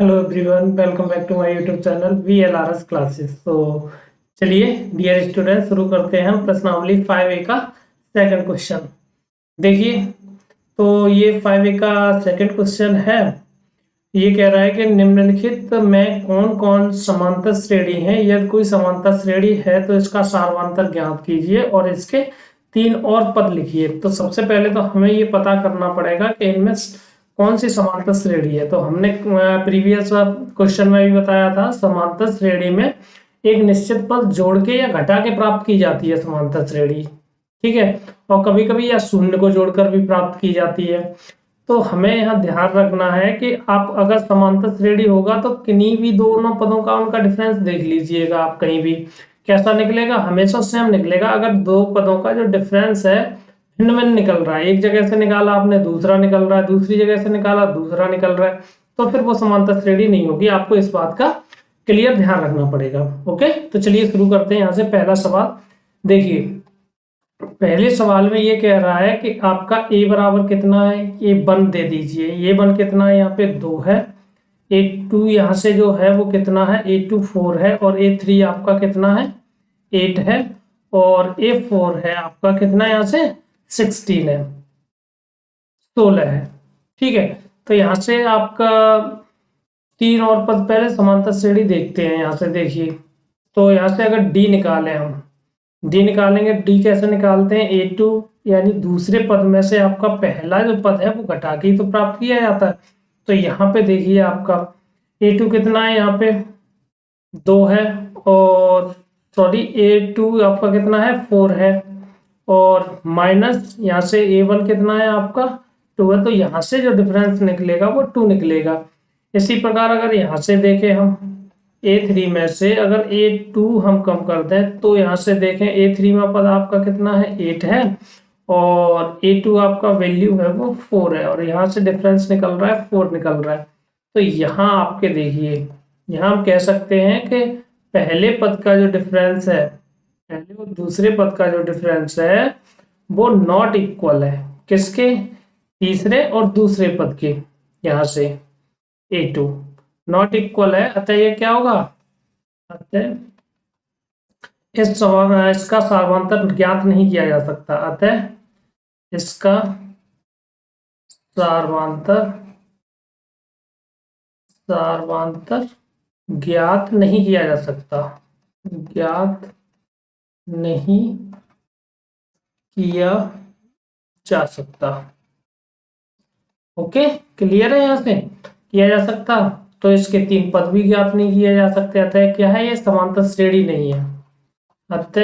Hello everyone, welcome back to my YouTube channel VLRS classes. तो चलिए dear student, शुरू करते हैं प्रश्नावली 5A का सेकंड क्वेश्चन। देखिए, तो ये 5A का सेकंड क्वेश्चन है। ये कह रहा है कि निम्नलिखित में कौन कौन समांतर श्रेणी है। यदि कोई समांतर श्रेणी है तो इसका सार्वंतर ज्ञात कीजिए और इसके तीन और पद लिखिए। तो सबसे पहले तो हमें ये पता करना पड़ेगा कि इनमें कौन सी समांतर श्रेणी है। तो हमने प्रीवियस क्वेश्चन में भी बताया था, समांतर श्रेणी में एक निश्चित पद जोड़ के या घटा के प्राप्त की जाती है समांतर श्रेणी। ठीक है, और कभी कभी या शून्य को जोड़कर भी प्राप्त की जाती है। तो हमें यहाँ ध्यान रखना है कि आप अगर समांतर श्रेणी होगा तो किन्हीं भी दोनों पदों का उनका डिफरेंस देख लीजिएगा। आप कहीं भी कैसा निकलेगा, हमेशा सेम निकलेगा। अगर दो पदों का जो डिफरेंस है भिन्न भिन्न निकल रहा है, एक जगह से निकाला आपने दूसरा निकल रहा है, दूसरी जगह से निकाला दूसरा निकल रहा है, तो फिर वो समांतर श्रेणी नहीं होगी। आपको इस बात का क्लियर ध्यान रखना पड़ेगा। ओके, तो चलिए शुरू करते हैं। यहाँ से पहला सवाल देखिए। पहले सवाल में ये कह रहा है कि आपका a बराबर कितना है, ये 1 दे दीजिए। ये 1 कितना है, यहाँ पे 2 है। a2 यहाँ से जो है वो कितना है, a2 4 है। और a3 आपका कितना है, 8 है। और a4 है आपका कितना है, यहाँ से 16 है, 16 है। ठीक है, तो यहाँ से आपका तीन और पद पहले समांतर श्रेणी देखते हैं। यहाँ से देखिए, तो यहाँ से अगर d निकालें हम, डी निकालेंगे। डी कैसे निकालते हैं, A2 यानी दूसरे पद में से आपका पहला जो पद है वो घटा के ही तो प्राप्त किया जाता है। तो यहाँ पे देखिए आपका A2 कितना है, यहाँ पे 2 है। और सॉरी, A2 आपका कितना है, 4 है। और माइनस यहाँ से A1 कितना है आपका, 2 है। तो यहाँ से जो डिफरेंस निकलेगा वो 2 निकलेगा। इसी प्रकार अगर यहाँ से देखें हम, A3 में से अगर A2 हम कम कर दें तो यहाँ से देखें A3 में पद आपका कितना है, 8 है। और A2 आपका वैल्यू है वो 4 है। और यहाँ से डिफरेंस निकल रहा है 4 निकल रहा है। तो यहाँ आपके देखिए, यहाँ हम कह सकते हैं कि पहले पद का जो डिफरेंस है, पहले और दूसरे पद का जो डिफरेंस है वो नॉट इक्वल है। किसके, तीसरे और दूसरे पद के। यहाँ से A2 नॉट इक्वल है, अतः ये क्या होगा, अतः इसका सार्वंतर ज्ञात नहीं किया जा सकता। अतः इसका सार्वंतर सार्वंतर ज्ञात नहीं किया जा सकता, ज्ञात नहीं किया जा सकता। ओके, क्लियर है, यहाँ से किया जा सकता। तो इसके तीन पद भी ज्ञात नहीं किए जा सकते। अतः क्या है, ये समांतर श्रेणी नहीं है। अतः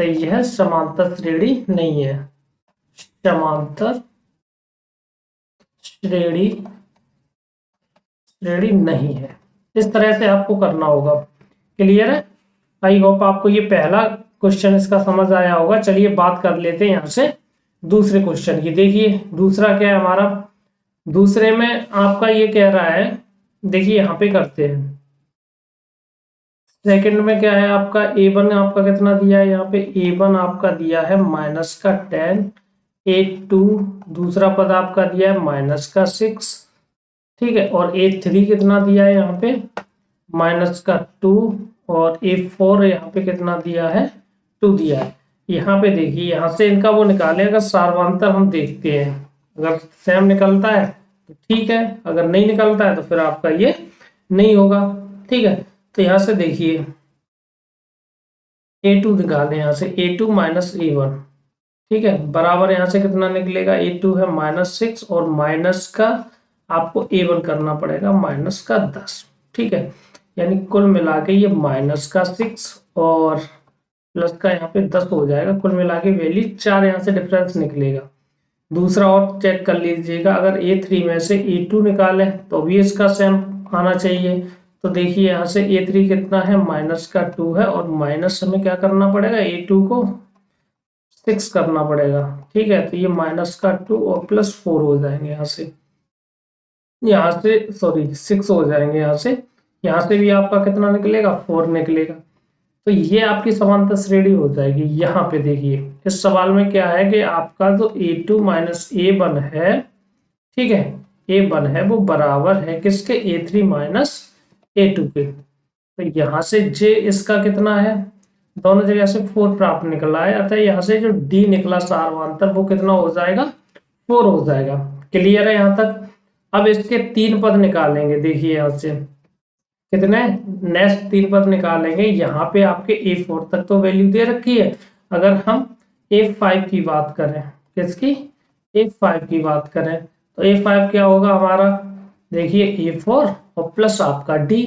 यह समांतर श्रेणी नहीं है। समांतर श्रेणी नहीं है। इस तरह से आपको करना होगा। क्लियर है, आई होप आपको ये पहला क्वेश्चन इसका समझ आया होगा। चलिए बात कर लेते हैं यहाँ से दूसरे क्वेश्चन की। देखिए दूसरा क्या है हमारा, दूसरे में आपका ये कह रहा है, देखिए यहाँ पे करते हैं। सेकंड में क्या है आपका, A1 आपका कितना दिया है, यहाँ पे A1 आपका दिया है -10। A2 दूसरा पद आपका दिया है -6। ठीक है, और A3 कितना दिया है यहाँ पे, -2। और A4 यहाँ पे कितना दिया है, 2 दिया है। यहाँ पे देखिए, यहाँ से इनका वो निकाले। अगर सार्वंतर हम देखते हैं, अगर सेम निकलता है तो ठीक है, अगर नहीं निकलता है तो फिर आपका ये नहीं होगा। ठीक है, तो यहाँ से देखिए A2 निकालें, यहाँ से A2 -A1। ठीक है, बराबर यहाँ से कितना निकलेगा, A2 है -6 और माइनस का आपको A1 करना पड़ेगा -10। ठीक है, यानी कुल मिला के ये -6 और प्लस का यहाँ पे 10 हो जाएगा। कुल मिला के वैल्यू 4 यहाँ से डिफरेंस निकलेगा। दूसरा और चेक कर लीजिएगा, अगर A3 में से A2 निकालें तो भी इसका सेम आना चाहिए। तो देखिए यहाँ से A3 कितना है, -2 है। और माइनस हमें क्या करना पड़ेगा, A2 को 6 करना पड़ेगा। ठीक है, तो ये -2 और +4 हो जाएंगे। यहाँ से सॉरी 6 हो जाएंगे। यहाँ से भी आपका कितना निकलेगा, 4 निकलेगा। तो ये आपकी समांतर श्रेणी हो जाएगी। यहाँ पे देखिए इस सवाल में क्या है कि आपका जो A2 - A1 है, ठीक है, A1 है वो बराबर है किसके, A3 माइनस A2 के। तो यहाँ से J इसका कितना है, दोनों जगह से 4 प्राप्त निकला है, अतः यहाँ से जो D निकला सार्वधातुक वो कितना हो जाएगा, 4 हो जाएगा। क्लियर है यहाँ तक। अब इसके 3 पद निकालेंगे, देखिए यहाँ से कितने, नेक्स्ट 3 पद निकालेंगे। यहाँ पे आपके A4 तक तो वैल्यू दे रखी है। अगर हम A5 की बात करें, किसकी, A5 की बात करें, तो A5 क्या होगा हमारा, देखिए A4 और प्लस आपका D,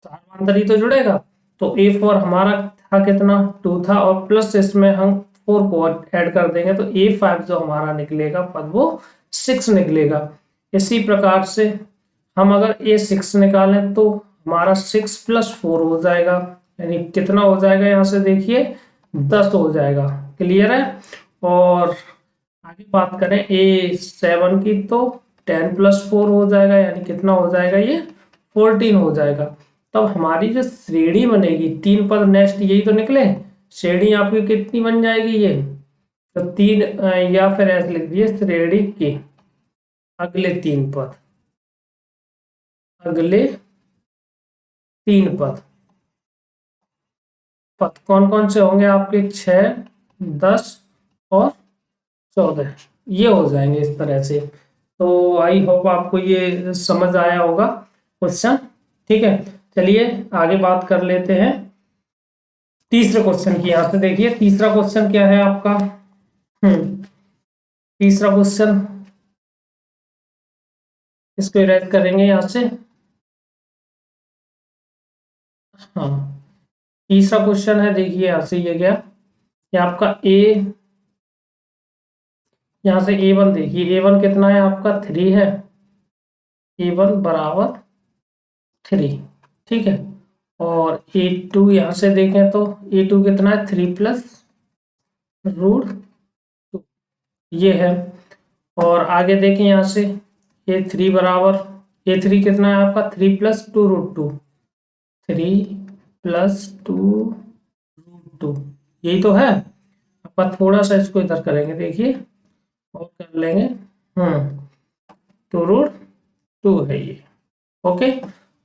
सार्वधातुक ही तो जुड़ेगा। तो A4 हमारा था कितना, 2 था, और प्लस इसमें हम 4 को ऐड कर देंगे तो A5 जो हमारा निकलेगा पद वो 6 निकलेगा। इसी प्रकार से हम अगर A6 निकालें तो हमारा 6 + 4 हो जाएगा, यानी कितना हो जाएगा, यहाँ से देखिए 10 हो जाएगा। क्लियर है। और आगे बात करें A7 की तो 10 + 4 हो जाएगा, यानी कितना हो जाएगा, ये 14 हो जाएगा। तब हमारी जो श्रेणी बनेगी, 3 पद नेक्स्ट यही तो निकले, श्रेणी आपकी कितनी बन जाएगी ये, तो 3, या फिर ऐसे लिख दिए श्रेणी के अगले 3 पद, अगले 3 पद, पद कौन कौन से होंगे आपके, 6, 10 और 14, ये हो जाएंगे इस तरह से। तो आई होप आपको ये समझ आया होगा क्वेश्चन। ठीक है, चलिए आगे बात कर लेते हैं तीसरे क्वेश्चन की। यहाँ से देखिए तीसरा क्वेश्चन क्या है आपका, तीसरा क्वेश्चन, इसको इरेज करेंगे यहाँ से। हाँ, तीसरा क्वेश्चन है, देखिए यहाँ से ये गया, ये आपका यहाँ से A1 देखिए, A1 कितना है आपका, 3 है, A1 बराबर 3, ठीक है। और A2 यहाँ से देखें तो A2 कितना है, 3 + √2, ये है। और आगे देखें यहाँ से A3 बराबर, A3 कितना है आपका, 3 + 2√2, 3 + 2√2, यही तो है आपका। थोड़ा सा इसको इधर करेंगे, देखिए और कर लेंगे, 2√2 है ये। ओके।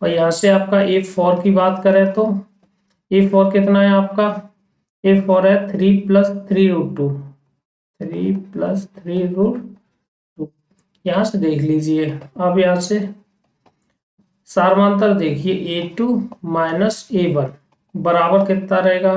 और यहाँ से आपका A4 की बात करें तो A4 कितना है आपका, A4 है 3 + 3√2, 3 + 3√2, यहाँ से देख लीजिए। अब यहाँ से सार्वधातुक देखिए, A2 - A1 बराबर कितना रहेगा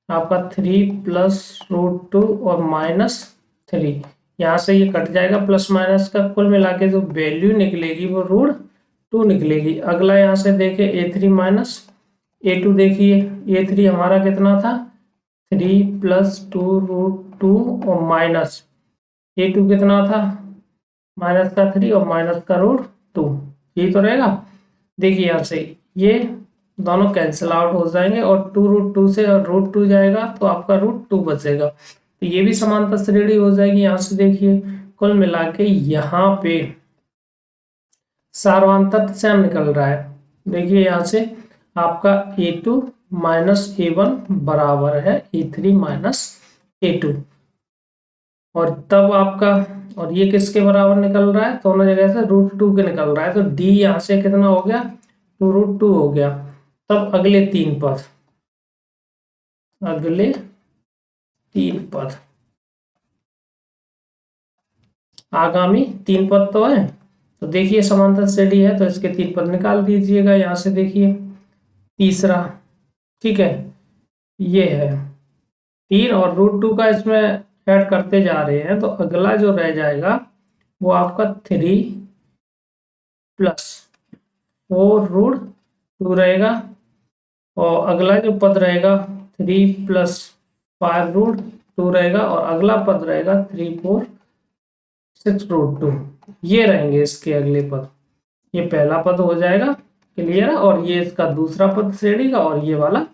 आपका, 3 + √2 और -3, यहाँ से ये कट जाएगा, प्लस माइनस का कुल मिला के जो वैल्यू निकलेगी वो √2 निकलेगी। अगला यहाँ से देखे A3 - A2, देखिए A3 हमारा कितना था, 3 + 2√2 और माइनस A2 कितना था, -3 और -√2, यही तो रहेगा। देखिए यहाँ से ये दोनों कैंसिल आउट हो जाएंगे और 2√2 से √2 जाएगा तो आपका √2 बचेगा, तो ये भी समांतर श्रेणी हो जाएगी। यहाँ से देखिए कुल मिला के यहाँ पे सार्वधातुक सेम निकल रहा है। देखिए यहाँ से आपका A2 - A1 बराबर है A3 - A2, और तब आपका, और ये किसके बराबर निकल रहा है, दोनों जगह से √2 के निकल रहा है, तो D यहाँ से कितना हो गया, 2√2 हो गया। तब अगले 3 पद, अगले 3 पद, आगामी 3 पद तो है, तो देखिए समांतर श्रेणी है तो इसके 3 पद निकाल दीजिएगा। यहाँ से देखिए तीसरा, ठीक है, ये है 3 और √2 का इसमें ऐड करते जा रहे हैं, तो अगला जो रह जाएगा वो आपका 3 + 4√2 रहेगा, और अगला जो पद रहेगा 3 + 5√2 रहेगा, और अगला पद रहेगा 3, 4, 6√2, ये रहेंगे इसके अगले पद। ये पहला पद हो जाएगा, क्लियर है। और ये इसका दूसरा पद श्रेणी का, और ये वाला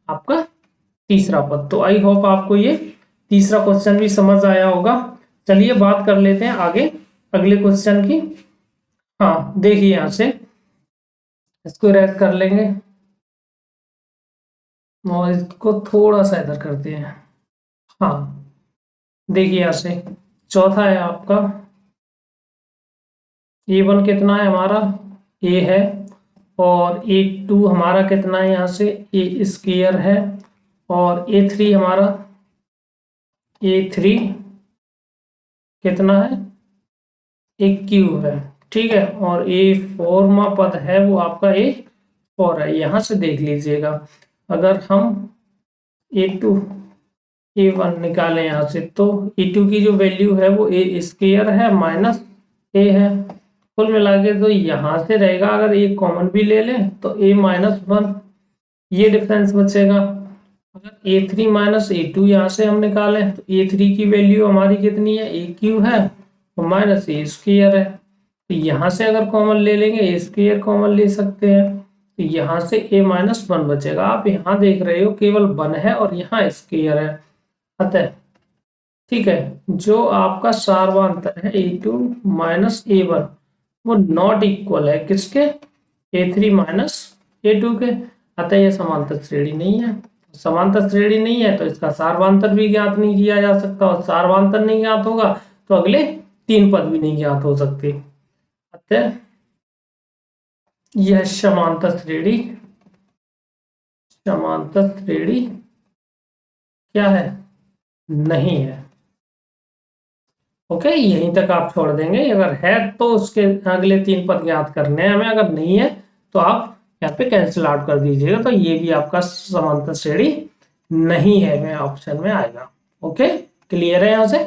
आपका तीसरा पद। तो आई होप आपको ये तीसरा क्वेश्चन भी समझ आया होगा। चलिए बात कर लेते हैं आगे अगले क्वेश्चन की। हाँ देखिए यहाँ से इसको रैक कर लेंगे और इसको थोड़ा सा इधर करते हैं। हाँ देखिए यहाँ से चौथा है आपका A1 कितना है हमारा, A है, और A2 हमारा कितना है यहाँ से, A स्क्वायर है, और A3 हमारा, A3 कितना है, एक क्यूब है, ठीक है, और A4 पद है वो आपका A4 है। यहां से देख लीजिएगा, अगर हम A2 A1 निकालें यहाँ से, तो A2 की जो वैल्यू है वो A स्क्वायर है माइनस A है, कुल मिला के तो यहाँ से रहेगा, अगर A कॉमन भी ले लें तो A माइनस 1, ये डिफरेंस बचेगा। अगर A3 माइनस A2 यहाँ से हम निकालें तो A3 की वैल्यू हमारी कितनी है, A क्यूब है और माइनस A स्क्वायर है, तो यहाँ से अगर कॉमन ले लेंगे A स्क्वायर कॉमन ले सकते हैं, तो यहाँ से A माइनस 1 बचेगा। आप यहाँ देख रहे हो केवल 1 है और यहाँ स्क्वायर है, अतः ठीक है, जो आपका सार्वधातुक है A2 माइनस A1 वो नॉट इक्वल है किसके, A3 माइनस A2 के, अतः यह समांतर श्रेणी नहीं है। समांतर श्रेणी नहीं है तो इसका सार्वधातुक भी ज्ञात नहीं किया जा सकता, और सार्वधातुक नहीं ज्ञात होगा तो अगले 3 पद भी नहीं ज्ञात हो सकते, अतः यह समांतर श्रेणी क्या है, नहीं है। ओके, यहीं तक आप छोड़ देंगे, अगर है तो उसके अगले 3 पद ज्ञात करने हैं हमें, अगर नहीं है तो आप यहाँ पे कैंसिल आउट कर दीजिएगा, तो ये भी आपका समांतर श्रेणी नहीं है में ऑप्शन में आएगा। ओके, क्लियर है यहाँ से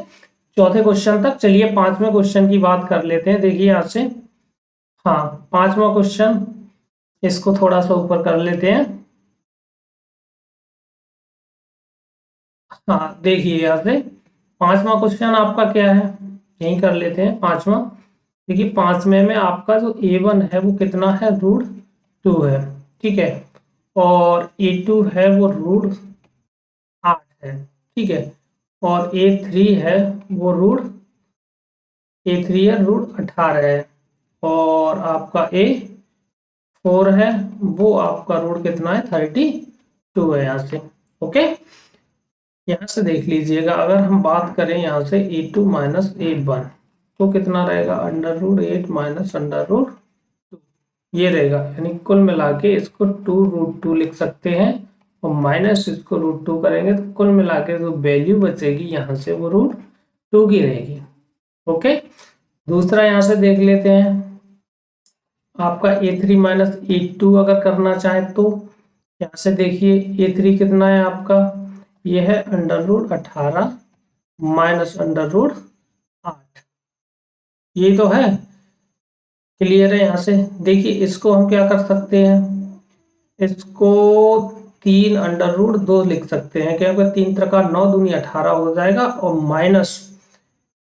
चौथे क्वेश्चन तक। चलिए 5वें क्वेश्चन की बात कर लेते हैं। देखिए यहाँ से, हाँ 5वां क्वेश्चन, इसको थोड़ा सा ऊपर कर लेते हैं। हाँ देखिए यहाँ से 5वां क्वेश्चन आपका क्या है, यही कर लेते हैं 5वां। देखिए 5वें में आपका जो A1 है वो कितना है, √2 है, ठीक है, और A2 है वो √8 है, ठीक है, और A3 है वो A3 है √18 है, और आपका A4 है वो आपका रूट कितना है, 32 है यहाँ से। ओके, यहाँ से देख लीजिएगा, अगर हम बात करें यहाँ से A2 माइनस A1 तो कितना रहेगा, √8 माइनस √2 ये रहेगा, यानी कुल मिला के इसको 2√2 लिख सकते हैं, और माइनस इसको √2 करेंगे तो कुल मिला के जो वैल्यू बचेगी यहाँ से वो √2 की रहेगी। ओके, दूसरा यहाँ से देख लेते हैं, आपका A3 माइनस A2 अगर करना चाहे तो यहाँ से देखिए A3 कितना है आपका, ये है √18 माइनस √8, ये तो है, क्लियर है। यहाँ से देखिए इसको हम क्या कर सकते हैं, इसको 3√2 लिख सकते हैं, क्योंकि 3 त्रिका 9 दूनी 18 हो जाएगा, और माइनस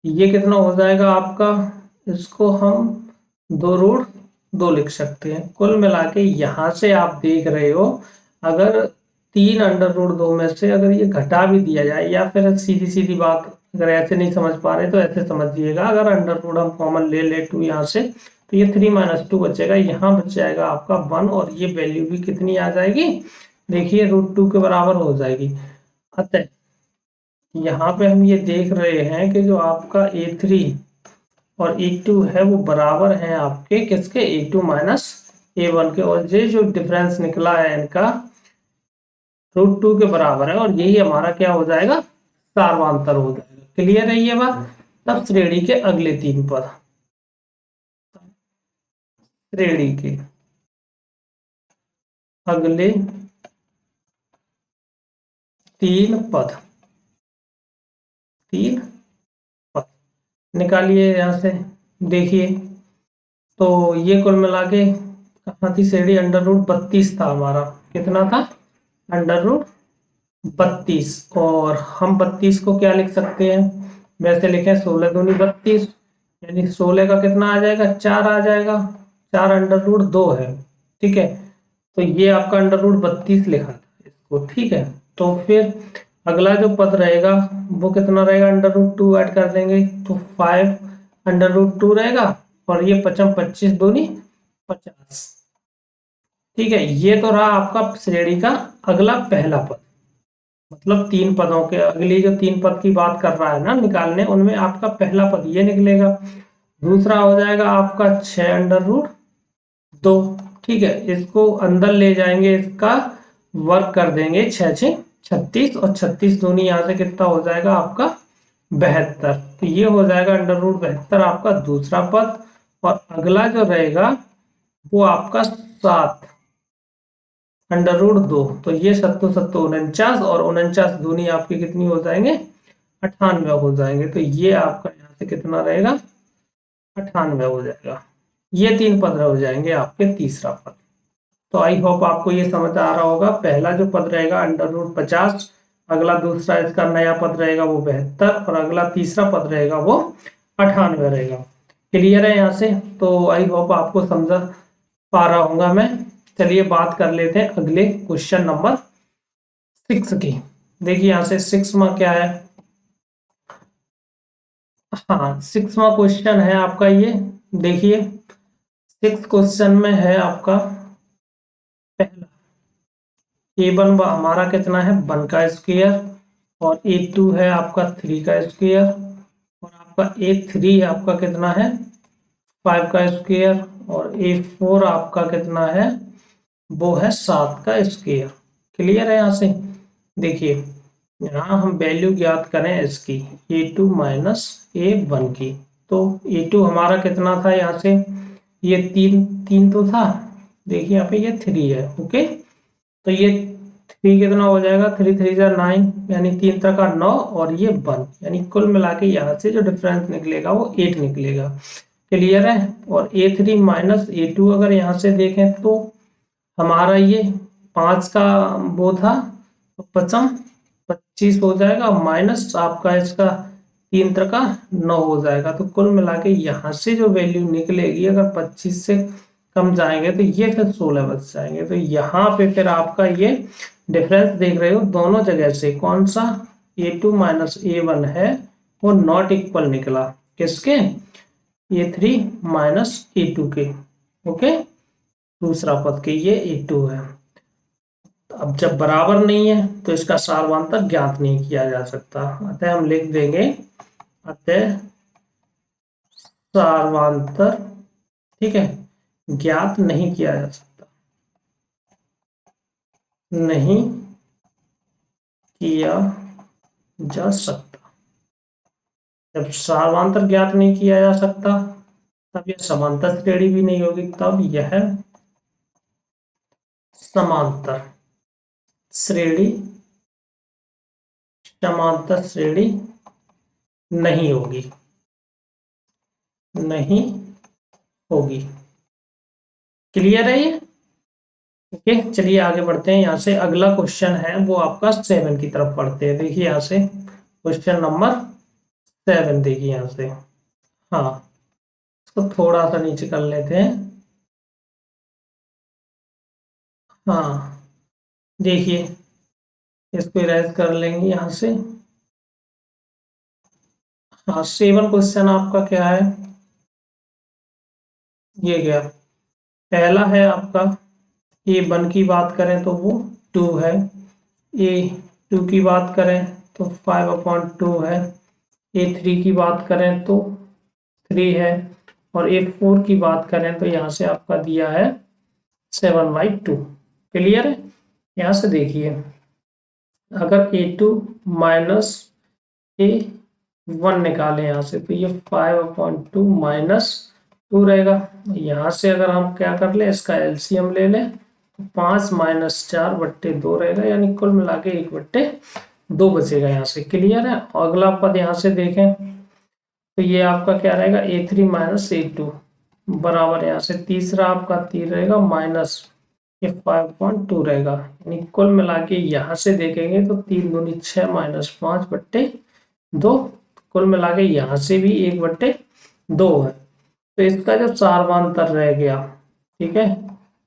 ये कितना हो जाएगा आपका, इसको हम 2√2 लिख सकते हैं। कुल मिला के यहाँ से आप देख रहे हो, अगर 3√2 में से अगर ये घटा भी दिया जाए, या फिर सीधी सीधी बात अगर ऐसे नहीं समझ पा रहे तो ऐसे समझिएगा, अगर √2 हम कॉमन ले ले 2 यहाँ से, तो ये 3 माइनस 2 बचेगा, यहाँ बच जाएगा आपका 1, और ये वैल्यू भी कितनी आ जाएगी, देखिए √2 के बराबर हो जाएगी। अतः यहाँ पे हम ये देख रहे हैं कि जो आपका A3 और A2 है वो बराबर हैं आपके किसके, A2 माइनस A1 के, और ये जो डिफरेंस निकला है इनका √2 के बराबर है, और यही हमारा क्या हो जाएगा, सार्वधातुक हो जाएगा। क्लियर है ये बात। तब श्रेणी के अगले 3 पद, श्रेणी के अगले 3 पद निकालिए यहाँ से। देखिए तो ये कुल मिला के कहाँ थी श्रेणी, √32 था हमारा, कितना था, √32, और हम 32 को क्या लिख सकते हैं, वैसे लिखें 16 दूनी 32, यानी 16 का कितना आ जाएगा, 4 आ जाएगा, 4 √2 है, ठीक है, तो ये आपका √32 लिखा था इसको, ठीक है। तो फिर अगला जो पद रहेगा वो कितना रहेगा, √2 ऐड कर देंगे तो 5 √2 रहेगा, और ये 25 दूनी 50, ठीक है। ये तो रहा आपका श्रेणी का अगला पहला पद, मतलब 3 पदों के अगली जो 3 पद की बात कर रहा है ना निकालने, उनमें आपका पहला पद ये निकलेगा। दूसरा हो जाएगा आपका 6√2। ठीक है, इसको अंदर ले जाएंगे, इसका वर्ग कर देंगे, 6 6 36, और 36 दूनी यहाँ से कितना हो जाएगा आपका 72। तो ये हो जाएगा √72 आपका दूसरा पद। और अगला जो रहेगा वो आपका 7√2। तो ये सत्तो सत्तो 49, और 49 दूनी आपकी कितनी हो जाएंगे 98 हो जाएंगे। तो ये आपका यहाँ से कितना रहेगा 98 हो जाएगा। ये 3 पद हो जाएंगे आपके तीसरा पद। तो आई होप आपको ये समझ आ रहा होगा। पहला जो पद रहेगा √50, अगला दूसरा इसका नया पद रहेगा वो 72, और अगला तीसरा पद रहेगा वो 98 रहेगा। क्लियर है यहाँ से? तो आई होप आपको समझ पा रहा हूँ मैं। चलिए बात कर लेते हैं अगले क्वेश्चन नंबर 6 की। देखिए यहाँ से 6वां क्या है। हाँ, 6वां क्वेश्चन है आपका ये। देखिए 6 क्वेश्चन में है आपका पहला A1 हमारा कितना है 1 का स्क्वायर, और A2 है आपका 3 का स्क्वायर, और आपका A3 आपका कितना है 5 का स्क्वायर, और A4 आपका कितना है वो है 7 का स्क्वायर। क्लियर है यहाँ से? देखिए यहाँ हम वैल्यू ज्ञात करें इसकी A2 माइनस A1 की। तो A2 हमारा कितना था यहाँ से, ये 3 तो था। देखिए यहाँ पे ये 3 है। ओके, तो ये 3 कितना हो जाएगा, 3 3 जा 9, यानी 3 तक का 9, और ये 1, यानी कुल मिला के यहाँ से जो डिफरेंस निकलेगा वो 8 निकलेगा। क्लियर है? और A3 माइनस A2 अगर यहाँ से देखें तो हमारा ये 5 का वो था, तो 25 हो जाएगा, माइनस आपका इसका 3 का 9 हो जाएगा। तो कुल मिला के यहाँ से जो वैल्यू निकलेगी, अगर 25 से कम जाएंगे तो ये फिर 16 बच जाएंगे। तो यहाँ पे फिर आपका ये डिफरेंस देख रहे हो दोनों जगह से, कौन सा A2 माइनस A1 है वो नॉट इक्वल निकला, किसके A3 माइनस A2 के। ओके, दूसरा पद के ये A2 है। अब जब बराबर नहीं है तो इसका सार्वंतर ज्ञात नहीं किया जा सकता। अतः हम लिख देंगे, अतः सार्वंतर, ठीक है, ज्ञात नहीं किया जा सकता, नहीं किया जा सकता। जब सार्वंतर ज्ञात नहीं किया जा सकता तब यह समांतर श्रेणी भी नहीं होगी, तब यह समांतर श्रेणी, समांतर श्रेणी नहीं होगी, नहीं होगी। क्लियर है ये? ओके, चलिए आगे बढ़ते हैं। यहाँ से अगला क्वेश्चन है वो आपका 7 की तरफ पढ़ते हैं। देखिए यहाँ से क्वेश्चन नंबर 7, देखिए यहाँ से। हाँ, इसको थोड़ा सा नीचे कर लेते हैं। हाँ, देखिए इसको इरेज कर लेंगे यहाँ से। हाँ, 7 क्वेश्चन आपका क्या है, ये क्या, पहला है आपका A1 की बात करें तो वो 2 है, A2 की बात करें तो 5/2 है, A3 की बात करें तो 3 है, और A4 की बात करें तो यहाँ से आपका दिया है 7/2। क्लियर है? यहाँ से देखिए अगर A2 माइनस A1 निकालें यहाँ से तो ये 5/2 माइनस 2 रहेगा। यहाँ से अगर हम क्या कर लें, इसका एलसीएम ले लें तो 5 माइनस 4/2 रहेगा, यानी कुल मिला के 1/2 बचेगा यहाँ से। क्लियर है? और अगला पद यहाँ से देखें तो ये आपका क्या रहेगा A3 माइनस A2 बराबर, यहाँ से तीसरा आपका 3 रहेगा, माइनस ये 5/2 रहेगा, यानी कुल मिला के यहाँ से देखेंगे तो 3 दूनी 6 माइनस 5/2, कुल मिला के यहाँ से भी 1/2 है। तो इसका जो सार्वंतर रह गया, ठीक है,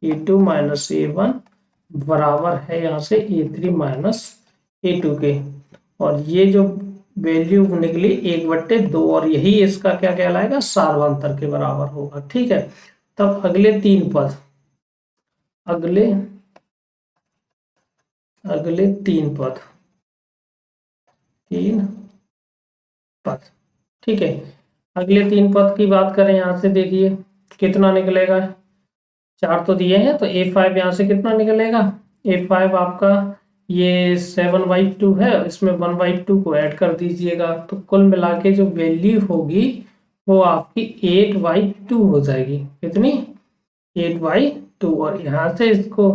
A2 माइनस A1 बराबर है यहाँ से A3 माइनस A2 के, और ये जो वैल्यू निकली 1/2, और यही इसका क्या कहलाएगा सार्वंतर के बराबर होगा। ठीक है, तब अगले 3 पद, अगले 3 पद, 3 पद, ठीक है। अगले 3 पद की बात करें, यहाँ से देखिए कितना निकलेगा। 4 तो दिए हैं, तो A5 यहाँ से कितना निकलेगा। A5 आपका ये 7/2 है, इसमें 1/2 को ऐड कर दीजिएगा, तो कुल मिला के जो वैल्यू होगी वो आपकी 8/2 हो जाएगी। कितनी? 8/2। और यहाँ से इसको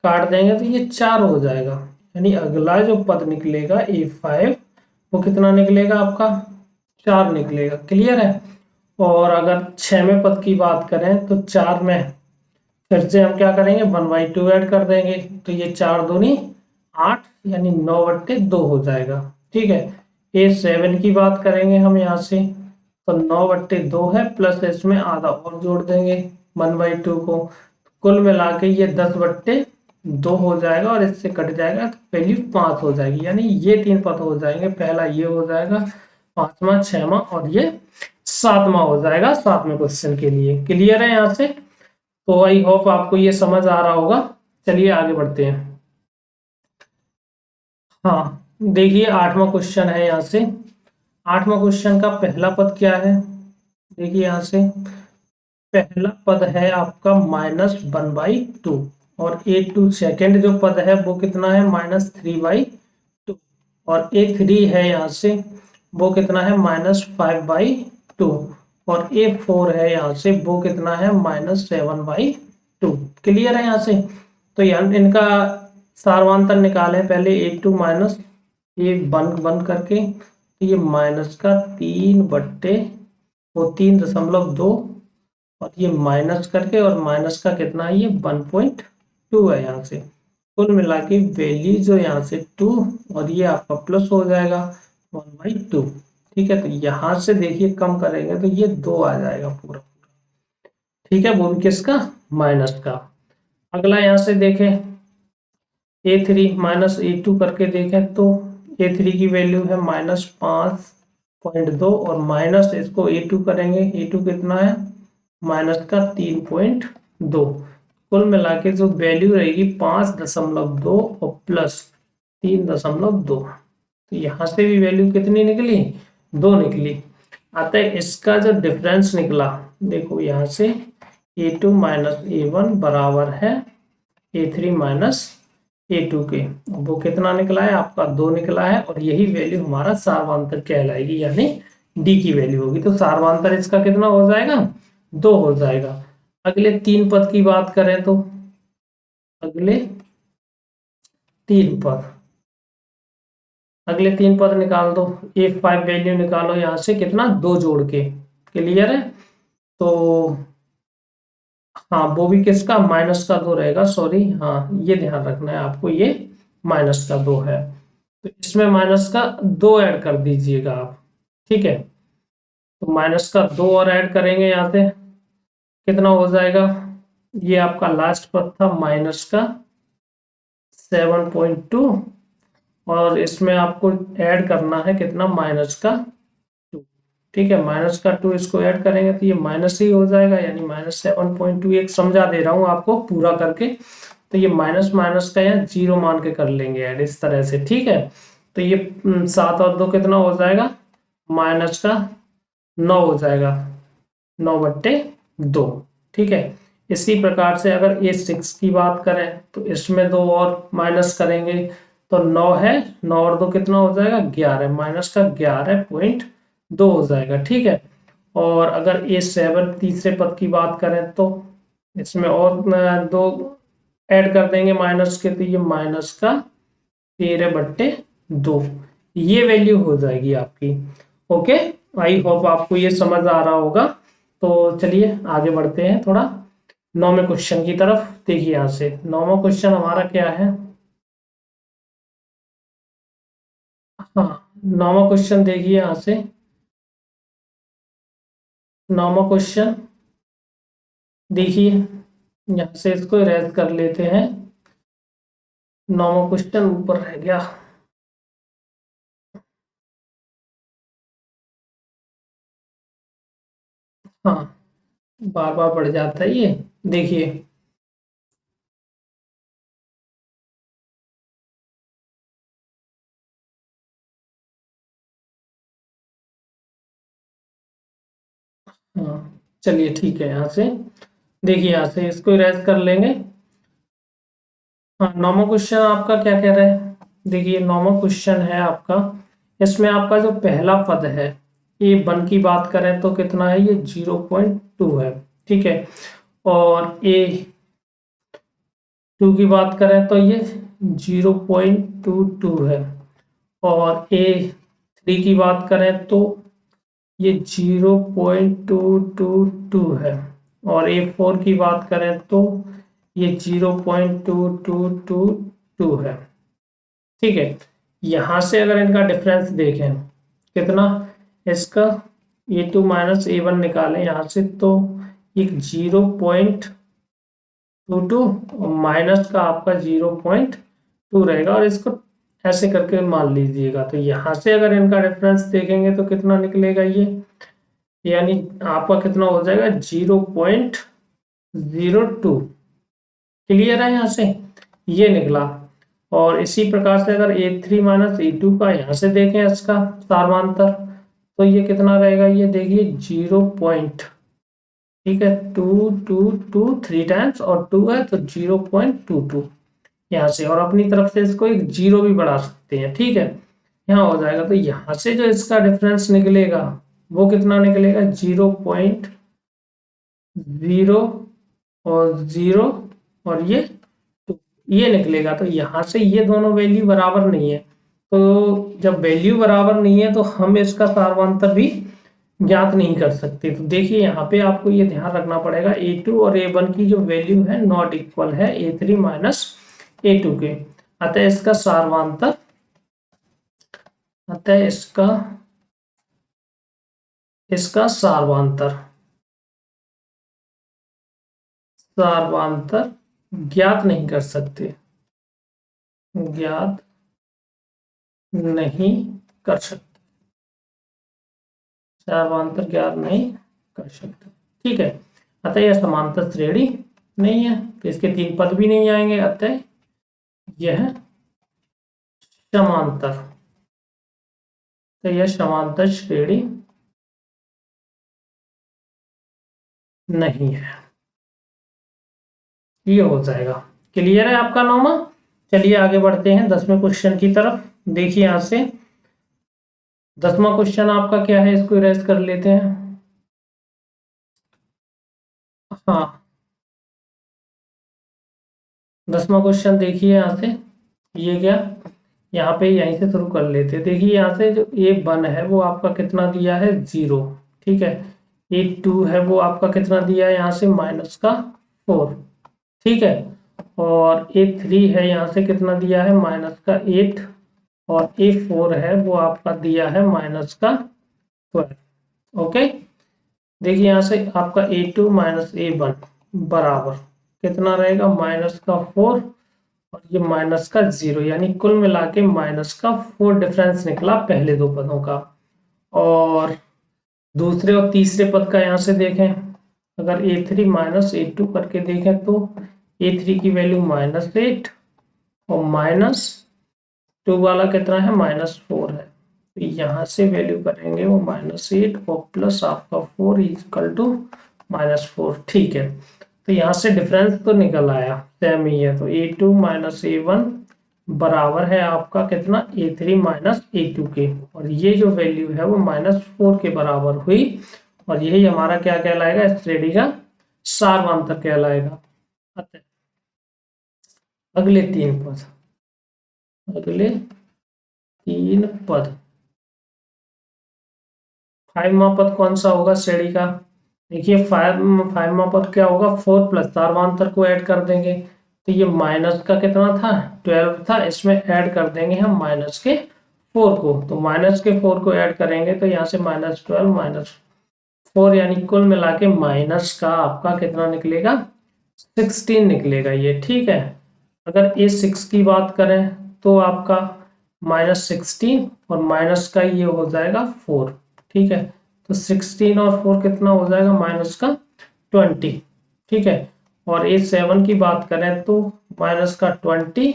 काट देंगे तो ये 4 हो जाएगा। यानी अगला जो पद निकलेगा A5 वो कितना निकलेगा आपका? 4 निकलेगा। क्लियर है। और अगर 6वें पद की बात करें तो 4 में फिर से हम क्या करेंगे, 1/2 ऐड कर देंगे, तो ये 4 दूनी 8 यानी 9/2 हो जाएगा। ठीक है। A7 की बात करेंगे हम यहाँ से, तो 9/2 है, प्लस इसमें आधा और जोड़ देंगे 1/2 को, कुल मिला के ये 10/2 हो जाएगा और इससे कट जाएगा तो वैल्यू 5 हो जाएगी। यानी ये 3 पद हो जाएंगे, पहला ये हो जाएगा, 5वां 6वां और ये 7वां हो जाएगा 7वें क्वेश्चन के लिए। क्लियर है यहाँ से। तो आई होप आपको ये समझ आ रहा होगा। चलिए आगे बढ़ते हैं। हाँ देखिए 8वां क्वेश्चन है यहाँ से। 8वां क्वेश्चन का पहला पद क्या है, देखिए यहाँ से पहला पद है आपका -1/2 और A2 सेकेंड जो पद है वो कितना है -3/2 और A3 है यहाँ से वो कितना है -5/2 और A4 है यहाँ से वो कितना है -7/2। क्लियर है यहाँ से। तो यहाँ इनका सारवांतर निकालें पहले। A2 माइनस ये बंद बंद करके, तो ये माइनस का 3/, वो 3.2 और ये माइनस करके, और माइनस का कितना है ये 1.2 है यहाँ से। कुल मिला के वैल्यू जो यहाँ से 2 और ये आपका प्लस हो जाएगा 1/2। ठीक है। तो यहाँ से देखिए कम करेंगे तो ये 2 आ जाएगा पूरा। ठीक है, वो भी किसका? माइनस का। अगला यहाँ से देखें A3 माइनस A2 करके देखें तो A3 की वैल्यू है -5.2 और माइनस इसको A2 करेंगे, A2 कितना है माइनस का 3.2। कुल मिला के जो वैल्यू रहेगी 5.2 और प्लस 3.2। तो यहाँ से भी वैल्यू कितनी निकली? 2 निकली। अतः इसका जो डिफरेंस निकला, देखो यहाँ से A2 माइनस A1 बराबर है A3 माइनस A2 के। वो कितना निकला है आपका? 2 निकला है और यही वैल्यू हमारा सारवांतर कहलाएगी, यानी डी की वैल्यू होगी। तो सारवांतर इसका कितना हो जाएगा? 2 हो जाएगा। अगले 3 पद की बात करें तो अगले 3 पद, अगले 3 पद निकाल दो। A5 वैल्यू निकालो यहाँ से कितना? 2 जोड़ के। क्लियर है। तो हाँ वो भी किसका? -2 रहेगा। सॉरी, हाँ ये ध्यान रखना है आपको, ये -2 है, तो इसमें -2 ऐड कर दीजिएगा आप। ठीक है। तो -2 और ऐड करेंगे यहाँ से कितना हो जाएगा? ये आपका लास्ट पद था -7.2 और इसमें आपको ऐड करना है कितना? -2। ठीक है, -2 इसको ऐड करेंगे तो ये माइनस ही हो जाएगा, यानी -7.2। एक समझा दे रहा हूँ आपको पूरा करके। तो ये माइनस माइनस का यहाँ 0 मान के कर लेंगे ऐड इस तरह से। ठीक है। तो ये 7 और 2 कितना हो जाएगा? -9 हो जाएगा, 9/2। ठीक है। इसी प्रकार से अगर A6 की बात करें तो इसमें 2 और माइनस करेंगे तो 9 है, 9 और 2 कितना हो जाएगा? 11, माइनस का 11.2 हो जाएगा। ठीक है। और अगर A7 तीसरे पद की बात करें तो इसमें और 2 ऐड कर देंगे माइनस के, तो ये माइनस का 13/2 ये वैल्यू हो जाएगी आपकी। ओके, आई होप आपको ये समझ आ रहा होगा। तो चलिए आगे बढ़ते हैं थोड़ा 9वें क्वेश्चन की तरफ। देखिए यहाँ से 9वां क्वेश्चन हमारा क्या है। हाँ 9वां क्वेश्चन देखिए यहाँ से। 9वां क्वेश्चन देखिए, यहाँ से इसको इरेज कर लेते हैं। 9वां क्वेश्चन ऊपर रह गया। हाँ बार बार बढ़ जाता है ये। देखिए हाँ चलिए ठीक है, यहाँ से देखिए, यहाँ से इसको इरेज कर लेंगे। हाँ, नॉर्मल क्वेश्चन आपका क्या कह रहा है? देखिए नॉर्मल क्वेश्चन है आपका, इसमें आपका जो पहला पद है ए वन की बात करें तो कितना है, ये 0.2 है, ठीक है। और ए टू की बात करें तो ये 0.22 है। और ए थ्री की बात करें तो ये 0.222 है। और ए फोर की बात करें तो ये 0.2222 है, ठीक है। यहां से अगर इनका डिफरेंस देखें कितना, इसका ए टू माइनस ए वन निकालें यहाँ से तो एक 0.22 और माइनस का आपका 0.2 रहेगा, और इसको ऐसे करके मान लीजिएगा। तो यहाँ से अगर इनका डिफरेंस देखेंगे तो कितना निकलेगा ये, यानी आपका कितना हो जाएगा 0.02। क्लियर है यहाँ से, ये निकला। और इसी प्रकार से अगर ए थ्री माइनस ए टू का यहाँ से देखें इसका सार्वधातर, तो ये कितना रहेगा, ये देखिए 0. ठीक है, 2 3 टाइम्स और 2 है तो 0.22 यहाँ से, और अपनी तरफ से इसको एक 0 भी बढ़ा सकते हैं, ठीक है। यहाँ हो जाएगा, तो यहाँ से जो इसका डिफरेंस निकलेगा वो कितना निकलेगा, 0.0 और 0 और ये निकलेगा। तो यहाँ से ये दोनों वैल्यू बराबर नहीं है, तो जब वैल्यू बराबर नहीं है तो हम इसका सार्वधातर भी ज्ञात नहीं कर सकते। तो देखिए यहाँ पे आपको ये ध्यान रखना पड़ेगा, A2 और A1 की जो वैल्यू है नॉट इक्वल है A3 माइनस A2 के। अतः इसका सार्वधातर, अतः इसका सार्वधातर ज्ञात नहीं कर सकते, ज्ञात नहीं कर सकते, सार्वधातर ज्ञात नहीं कर सकते, ठीक है। अतः यह समांतर श्रेणी नहीं है, तो इसके तीन पद भी नहीं आएंगे, अतः यह समांतर, तो यह समांतर श्रेणी नहीं है, ये हो जाएगा। क्लियर है आपका नौमा? चलिए आगे बढ़ते हैं 10वें क्वेश्चन की तरफ। देखिए यहां से 10वां क्वेश्चन आपका क्या है, इसको इरेज कर लेते हैं। हाँ, 10वां क्वेश्चन देखिए यहाँ से, ये क्या, यहाँ पे यहीं से शुरू कर लेते हैं। देखिए यहाँ से जो ए वन है वो आपका कितना दिया है, 0, ठीक है। ए टू है वो आपका कितना दिया है, यहाँ से माइनस का 4, ठीक है। और ए थ्री है यहाँ से कितना दिया है, माइनस का 8। और ए फोर है वो आपका दिया है माइनस का 12। ओके, देखिए यहाँ से आपका ए टू माइनस ए वन बराबर कितना रहेगा, माइनस का 4 और ये माइनस का 0, यानी कुल मिला के माइनस का 4 डिफरेंस निकला पहले दो पदों का। और दूसरे और तीसरे पद का यहाँ से देखें, अगर ए थ्री माइनस ए टू करके देखें तो ए थ्री की वैल्यू -8 और -2 वाला कितना है, -4 है। तो यहाँ से वैल्यू करेंगे वो -8 और प्लस आपका 4 इक्वल टू -4, ठीक है। तो यहाँ से डिफरेंस तो निकल आया, सेम ही है। तो A2 माइनस A1 बराबर है आपका कितना, A3 माइनस A2 के। और ये जो वैल्यू है वो -4 के बराबर हुई, और यही हमारा क्या कहलाएगा, इस श्रेणी का सार्वधातर कहलाएगा। अगले तीन पद, अगले तीन पद, 5वां पद कौन सा होगा श्रेणी का, देखिए 5वां पद क्या होगा, 4 प्लस सार्वधातर को ऐड कर देंगे। तो ये माइनस का कितना था, 12 था, इसमें ऐड कर देंगे हम माइनस के 4 को। तो माइनस के 4 को ऐड करेंगे तो यहाँ से -12 -4, यानी कुल मिला के माइनस का आपका कितना निकलेगा, 16 निकलेगा ये, ठीक है। अगर ये 6 की बात करें तो आपका -16 और माइनस का ये हो जाएगा 4, ठीक है। तो 16 और 4 कितना हो जाएगा, माइनस का 20, ठीक है। और ए 7 की बात करें तो माइनस का 20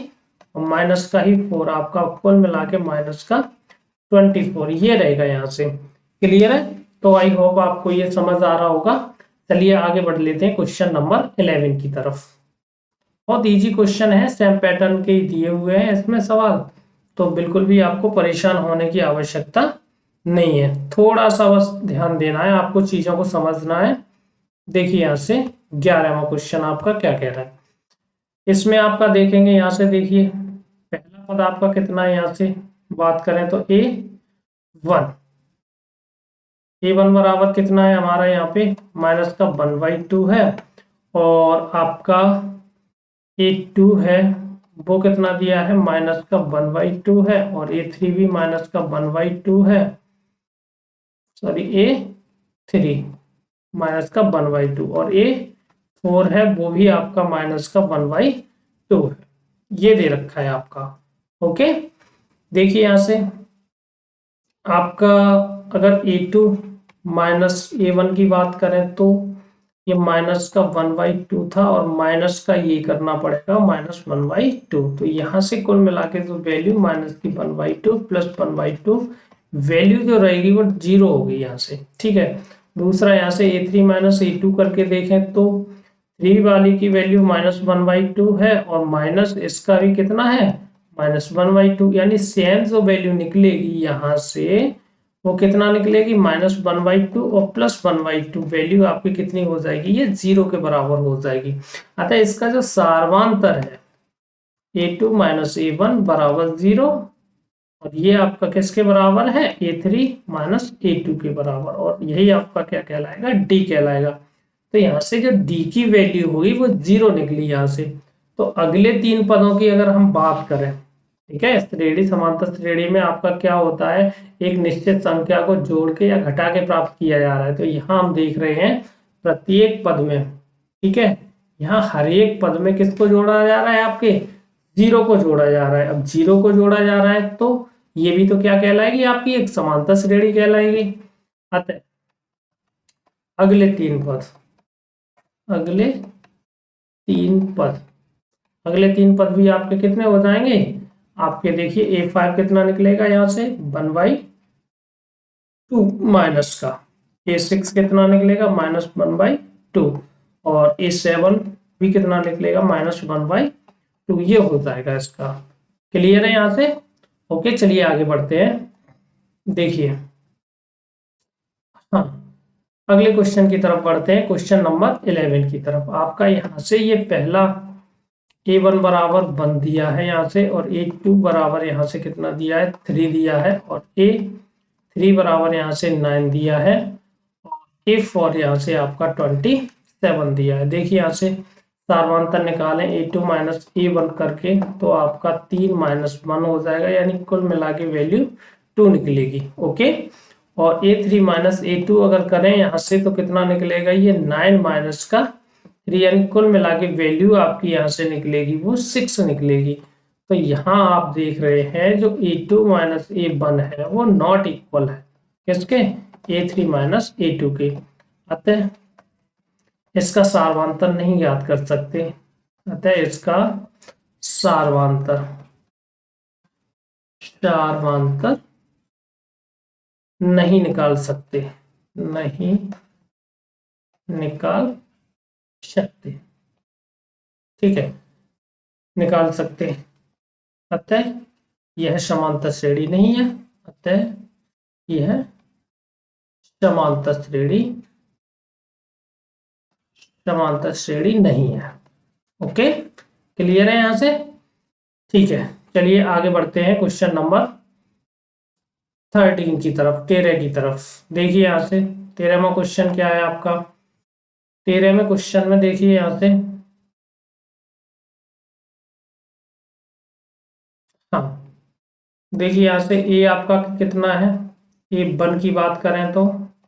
और माइनस का ही 4, आपका कुल मिला के माइनस का 24, ये रहेगा यहाँ से। क्लियर है? तो आई होप आपको ये समझ आ रहा होगा। चलिए आगे बढ़ लेते हैं क्वेश्चन नंबर 11 की तरफ। बहुत इजी क्वेश्चन है, सेम पैटर्न के ही दिए हुए हैं इसमें सवाल, तो बिल्कुल भी आपको परेशान होने की आवश्यकता नहीं है। थोड़ा सा बस ध्यान देना है, आपको चीजों को समझना है। देखिए यहाँ से 11वां क्वेश्चन आपका क्या कह रहा है। इसमें आपका देखेंगे यहाँ से, देखिए पहला पद आपका कितना है, यहाँ से बात करें तो a1। a1 बराबर कितना है हमारा, यहाँ पे माइनस का 1/2 है, और आपका a2 है वो कितना दिया है, माइनस का 1/2 है, और a3 भी माइनस का 1/2 है, सॉरी a3 माइनस का 1/2, और a4 है वो भी आपका माइनस का 1/2 है। ये दे रखा है आपका। ओके, देखिए यहां से आपका अगर a2 माइनस a1 की बात करें तो ये माइनस का 1/2 था, और माइनस का ये करना पड़ेगा माइनस 1/2। तो यहाँ से कुल मिला के तो वैल्यू माइनस की 1/2 प्लस 1/2, वैल्यू जो रहेगी वो 0 होगी यहाँ से। ठीक है, दूसरा यहाँ से a3 माइनस a2 करके देखें तो 3 वाली की वैल्यू माइनस 1/2 है, और माइनस इसका भी कितना है, माइनस 1/2, यानी सेम जो वैल्यू निकलेगी यहाँ से वो कितना निकलेगी, माइनस 1/2 और प्लस 1/2, वैल्यू आपकी कितनी हो जाएगी, ये 0 के बराबर हो जाएगी। अतः इसका जो सार्वांतर है a2 माइनस a1 बराबर 0, और ये आपका किसके बराबर है, a3 माइनस a2 के बराबर, और यही आपका क्या कहलाएगा, d कहलाएगा। तो यहाँ से जो d की वैल्यू होगी वो 0 निकली यहाँ से। तो अगले 3 पदों की अगर हम बात करें, ठीक है, श्रेणी समांतर श्रेणी में आपका क्या होता है, एक निश्चित संख्या को जोड़ के या घटा के प्राप्त किया जा रहा है। तो यहाँ हम देख रहे हैं प्रत्येक पद में, ठीक है, यहाँ हर एक पद में किसको जोड़ा जा रहा है, आपके 0 को जोड़ा जा रहा है। अब 0 को जोड़ा जा रहा है तो ये भी तो क्या कहलाएगी, आपकी एक समांतर श्रेणी कहलाएगी। अतः अगले 3 पद, अगले 3 पद, अगले 3 पद भी आपके कितने हो जाएंगे, आपके देखिए a5 कितना निकलेगा यहाँ से 1/2 माइनस का, a6 कितना निकलेगा माइनस 1/2, और a7 भी कितना निकलेगा माइनस 1/2। ये हो जाएगा इसका। क्लियर है यहाँ से। ओके, चलिए आगे बढ़ते हैं। देखिए हाँ, अगले क्वेश्चन की तरफ बढ़ते हैं, क्वेश्चन नंबर 11 की तरफ। आपका यहाँ से ये पहला a1 बराबर 1 दिया है यहाँ से, और a2 बराबर यहाँ से कितना दिया है, 3 दिया है, और a3 बराबर यहाँ से 9 दिया है, और a4 यहाँ से आपका 27 दिया है। देखिए यहाँ से सार्वंतर निकालें a2 माइनस a1 करके, तो आपका 3 माइनस 1 हो जाएगा, यानी कुल मिला के वैल्यू 2 निकलेगी। ओके, और a3 माइनस a2 अगर करें यहाँ से तो कितना निकलेगा, ये 9 माइनस का 3, यानी कुल मिला के वैल्यू आपकी यहाँ से निकलेगी वो 6 निकलेगी। तो यहाँ आप देख रहे हैं जो a2 माइनस a1 है वो नॉट इक्वल है किसके, a3 माइनस a2 के। अतः इसका सार्वंतर नहीं ज्ञात कर सकते, अतः इसका सार्वंतर नहीं निकाल सकते, नहीं निकाल सकते, ठीक है, निकाल सकते। अतः यह समांतर श्रेणी नहीं है, अतः यह समांतर श्रेणी नहीं है। ओके, क्लियर है यहां से। ठीक है, चलिए आगे बढ़ते हैं क्वेश्चन नंबर 13 की तरफ, 13 की तरफ। देखिए यहां से 13वां क्वेश्चन क्या है आपका। 13वें क्वेश्चन में देखिए यहां से, हाँ देखिए यहां से ए आपका कितना है, a1 की बात करें तो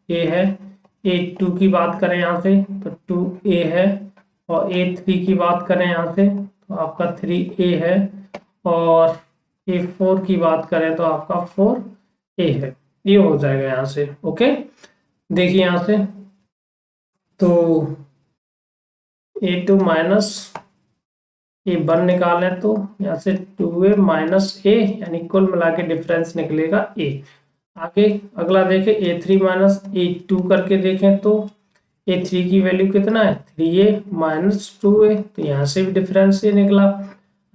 a है, a2 की बात करें यहाँ से तो 2a है, और a3 की बात करें यहाँ से तो आपका 3a है, और a4 की बात करें तो आपका 4a है। ये हो जाएगा यहाँ से। ओके, देखिए यहाँ से तो a2 माइनस a1 निकालें तो यहाँ से 2a माइनस a, यानी कुल मिला के डिफरेंस निकलेगा a। आगे अगला देखें A3 माइनस A2 करके देखें तो A3 की वैल्यू कितना है 3A माइनस 2A, तो यहाँ से भी डिफरेंस ये निकला।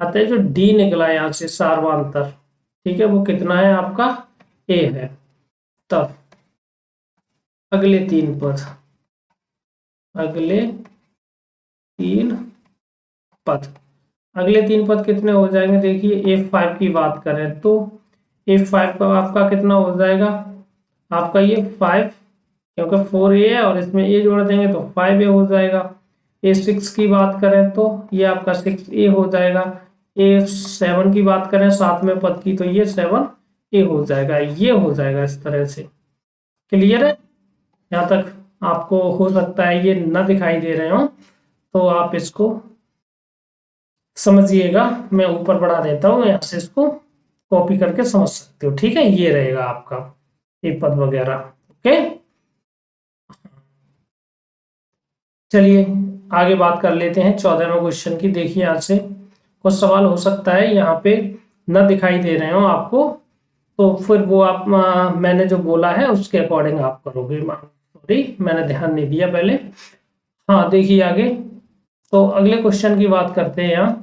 अतः जो D निकला यहाँ से सार्वंतर, ठीक है, वो कितना है आपका A है। तब अगले तीन पद, अगले तीन पद, अगले तीन पद कितने हो जाएंगे, देखिए F5 की बात करें तो F5 का आपका कितना हो जाएगा, आपका ये 5, क्योंकि 4A है और इसमें A जोड़ देंगे तो 5A हो जाएगा। A6 की बात करें तो ये आपका 6A हो जाएगा। A7 की बात करें सातवें पद की तो ये 7A हो जाएगा। ये हो जाएगा इस तरह से। क्लियर है? यहाँ तक आपको हो सकता है ये न दिखाई दे रहे हो तो आप इसको समझिएगा, मैं ऊपर बढ़ा देता हूँ, यहाँ से इसको कॉपी करके समझ सकते हो। ठीक है, ये रहेगा आपका ये पद वगैरह। ओके, चलिए आगे बात कर लेते हैं 14वें क्वेश्चन की। देखिए यहाँ से कुछ सवाल हो सकता है यहाँ पे न दिखाई दे रहे हो आपको, तो फिर वो आप मैंने जो बोला है उसके अकॉर्डिंग आप करोगे। सॉरी, मैंने ध्यान नहीं दिया पहले। हाँ, देखिए आगे, तो अगले क्वेश्चन की बात करते हैं। यहाँ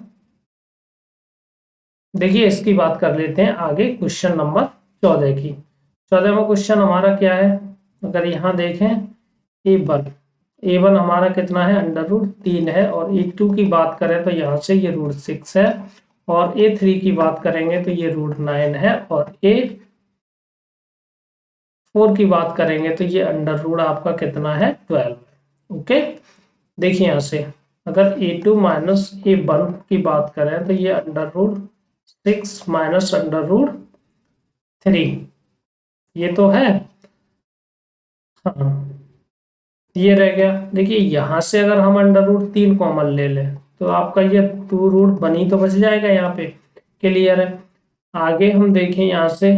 देखिए इसकी बात कर लेते हैं आगे, क्वेश्चन नंबर 14 की। 14वां क्वेश्चन हमारा क्या है, अगर यहाँ देखें A1 हमारा कितना है √3 है, और A2 की बात करें तो यहाँ से ये √6 है, और A3 की बात करेंगे तो ये √9 है, और A4 की बात करेंगे तो ये अंडर आपका कितना है 12। ओके, देखिए यहाँ से अगर A2 माइनस A1 की बात करें तो ये √6 माइनस √3, ये तो है। हाँ, ये रह गया। देखिए यहाँ से अगर हम √3 कॉमन ले लें तो आपका ये 2 बनी तो बच जाएगा यहाँ पे। क्लियर है? आगे हम देखें यहाँ से,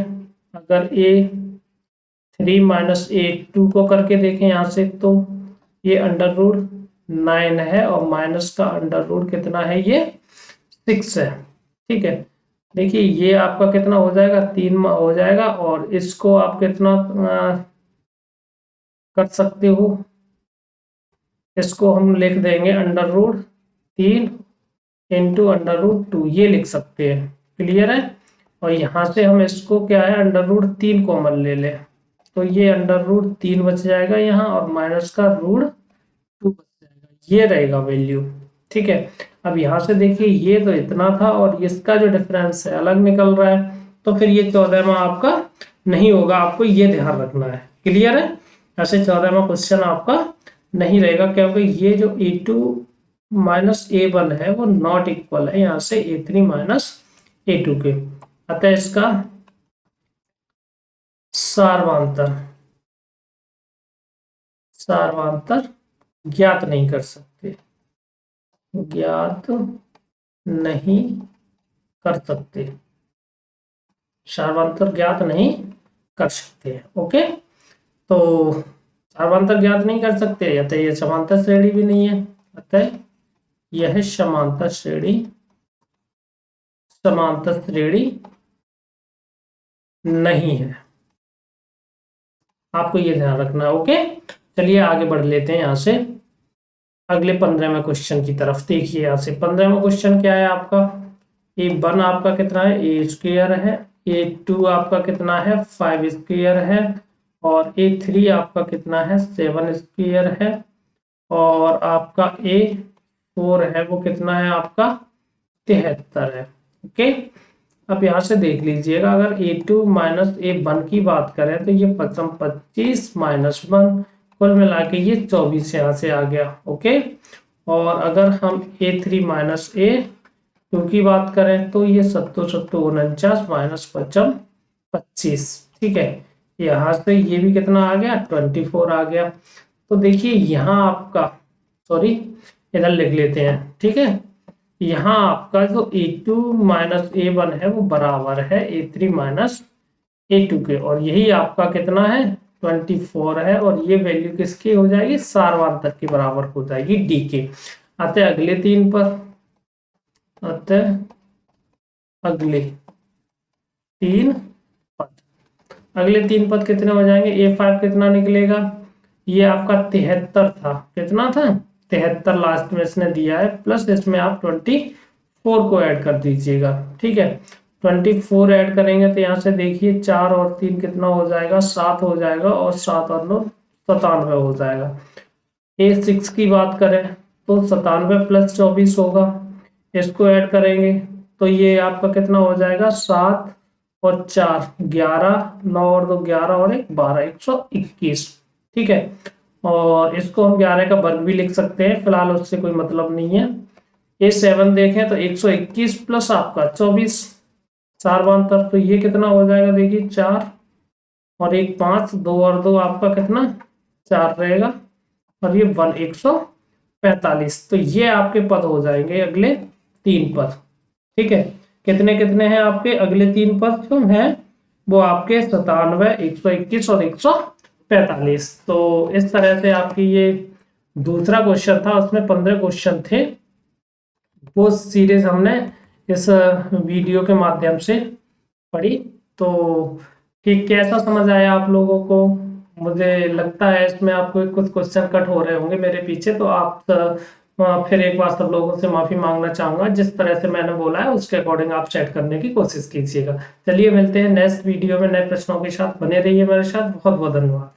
अगर A3 माइनस A2 को करके देखें यहाँ से तो ये √9 है, और माइनस का √ कितना है, ये 6 है। ठीक है, देखिए ये आपका कितना हो जाएगा 3 हो जाएगा, और इसको आप कितना कर सकते हो, इसको हम लिख देंगे √3 इंटू √2, ये लिख सकते हैं। क्लियर है? और यहाँ से हम इसको क्या है √3 कॉमन ले लें तो ये √3 बच जाएगा यहाँ, और माइनस का √2 बच जाएगा। ये रहेगा वैल्यू। ठीक है, अब यहाँ से देखिए ये तो इतना था और इसका जो डिफरेंस है अलग निकल रहा है, तो फिर ये 14वां आपका नहीं होगा, आपको ये ध्यान रखना है। क्लियर है? ऐसे 14वां क्वेश्चन आपका नहीं रहेगा, क्योंकि ये जो A2 माइनस A1 है वो नॉट इक्वल है यहाँ से A3 माइनस A2 के। अतः इसका सार्वंतर ज्ञात नहीं कर सकते, ज्ञात नहीं कर सकते, सार्वंतर ज्ञात नहीं कर सकते। ओके, तो सार्वंतर ज्ञात नहीं कर सकते, अतः यह समांतर श्रेणी भी नहीं है, अतः यह समांतर श्रेणी नहीं है। आपको ये ध्यान रखना है। ओके, चलिए आगे बढ़ लेते हैं यहाँ से अगले 15वें क्वेश्चन की तरफ। देखिए यहाँ से 15वां क्वेश्चन क्या है आपका, A1 आपका कितना है A² है, A2 आपका कितना है 5² है, और A3 आपका कितना है 7² है, और आपका A4 है वो कितना है आपका 73 है। ओके, अब यहाँ से देख लीजिएगा, अगर A2 माइनस A1 की बात करें तो ये 25 माइनस 1, कुल मिला के ये 24 यहाँ से आ गया। ओके, और अगर हम A3 माइनस A2 की बात करें तो ये 49 माइनस 55 25। ठीक है, यहाँ से ये भी कितना आ गया 24 आ गया। तो देखिए यहाँ आपका, सॉरी इधर लिख लेते हैं। ठीक है, यहाँ आपका जो A2 माइनस A1 है वो बराबर है A3 माइनस A2 के, और यही आपका कितना है 24 है, और ये वैल्यू किसकी हो जाएगी सार्वंतर के बराबर हो जाएगी D के। अतः अगले तीन पर, अतः अगले तीन पद, अगले 3 पद कितने हो जाएंगे, A5 कितना निकलेगा, ये आपका 73 था, कितना था 73 लास्ट में इसने दिया है, प्लस इसमें आप 24 को ऐड कर दीजिएगा। ठीक है, 24 ऐड करेंगे तो यहाँ से देखिए 4 और 3 कितना हो जाएगा, 7 हो जाएगा, और 7 और 9 97 हो जाएगा। A6 की बात करें तो 97 प्लस 24 होगा, इसको ऐड करेंगे तो ये आपका कितना हो जाएगा, 7 और 4 11, 9 और 2 11 और 1 12, 121। ठीक है, और इसको हम 11 का वर्ग भी लिख सकते हैं, फिलहाल उससे कोई मतलब नहीं है। A7 देखें तो 121 प्लस आपका 24, 4 72, तो ये कितना हो जाएगा, देखिए 4 और 1 5, 2 और 2 आपका कितना 4 रहेगा, और ये 145। तो ये आपके पद हो जाएंगे अगले 3 पद। ठीक है, कितने कितने हैं आपके अगले 3 पद जो हैं, वो आपके 97, 121 और 145। तो इस तरह से आपकी ये दूसरा क्वेश्चन था, उसमें 15 क्वेश्चन थे, वो सीरीज हमने इस वीडियो के माध्यम से पढ़ी। तो कि कैसा समझ आया आप लोगों को, मुझे लगता है इसमें आपको कुछ क्वेश्चन कट हो रहे होंगे मेरे पीछे, तो आप फिर एक बार सब लोगों से माफी मांगना चाहूंगा, जिस तरह से मैंने बोला है उसके अकॉर्डिंग आप सेट करने की कोशिश कीजिएगा। चलिए मिलते हैं नेक्स्ट वीडियो में नए प्रश्नों के साथ, बने रहिए मेरे साथ। बहुत बहुत धन्यवाद।